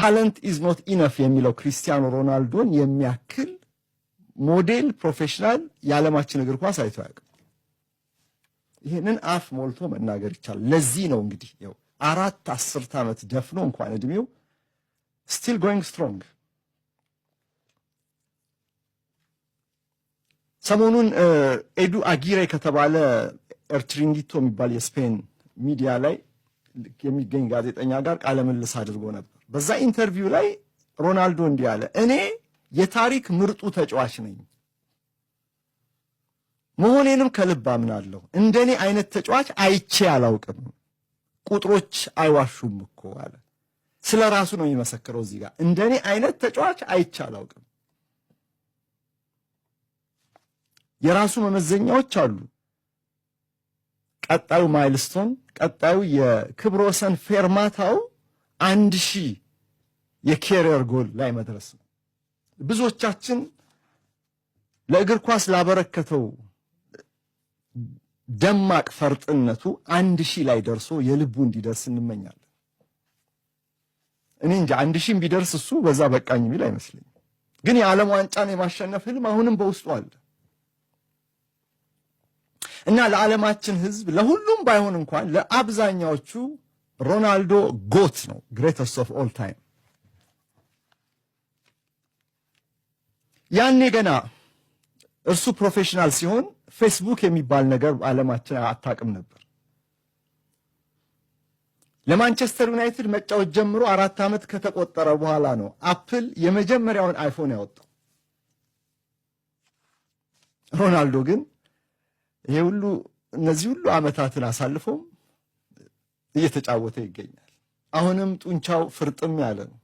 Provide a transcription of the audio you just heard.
ታለንት ኢዝ ኖት ኢነፍ የሚለው ክሪስቲያኖ ሮናልዶን የሚያክል ሞዴል ፕሮፌሽናል የዓለማችን እግር ኳስ አይቶ አያውቅም። ይህንን አፍ ሞልቶ መናገር ይቻላል። ለዚህ ነው እንግዲህ ያው 4 ዓመት ደፍኖ እንኳን እድሜው still going strong። ሰሞኑን ኤዱ አጊሬ ከተባለ ኤርትሪንዲቶ የሚባል የስፔን ሚዲያ ላይ የሚገኝ ጋዜጠኛ ጋር ቃለ ምልልስ አድርጎ ነበር። በዛ ኢንተርቪው ላይ ሮናልዶ እንዲህ አለ፣ እኔ የታሪክ ምርጡ ተጫዋች ነኝ መሆኔንም ከልብ አምናለሁ። እንደኔ አይነት ተጫዋች አይቼ አላውቅም። ቁጥሮች አይዋሹም እኮ አለ። ስለ ራሱ ነው የሚመሰክረው እዚህ ጋር። እንደኔ አይነት ተጫዋች አይቼ አላውቅም። የራሱ መመዘኛዎች አሉ። ቀጣዩ ማይልስቶን፣ ቀጣዩ የክብረ ወሰን ፌርማታው 1000 የኬሪየር ጎል ላይ መድረስ ነው። ብዙዎቻችን ለእግር ኳስ ላበረከተው ደማቅ ፈርጥነቱ 1000 ላይ ደርሶ የልቡ እንዲደርስ እንመኛለን። እኔ እንጃ 1000 ቢደርስ እሱ በዛ በቃኝ የሚል አይመስለኝም። ግን የዓለም ዋንጫን የማሸነፍ ህልም አሁንም በውስጡ አለ እና ለዓለማችን ህዝብ ለሁሉም ባይሆን እንኳን ለአብዛኛዎቹ ሮናልዶ ጎት ነው፣ ግሬተስት ኦፍ ኦል ታይም። ያኔ ገና እርሱ ፕሮፌሽናል ሲሆን ፌስቡክ የሚባል ነገር ዓለማችን አታውቅም ነበር። ለማንቸስተር ዩናይትድ መጫወት ጀምሮ 4 ዓመት ከተቆጠረ በኋላ ነው አፕል የመጀመሪያውን አይፎን ያወጣው። ሮናልዶ ግን እነዚህ ሁሉ ዓመታትን አሳልፎም እየተጫወተ ይገኛል። አሁንም ጡንቻው ፍርጥም ያለ ነው።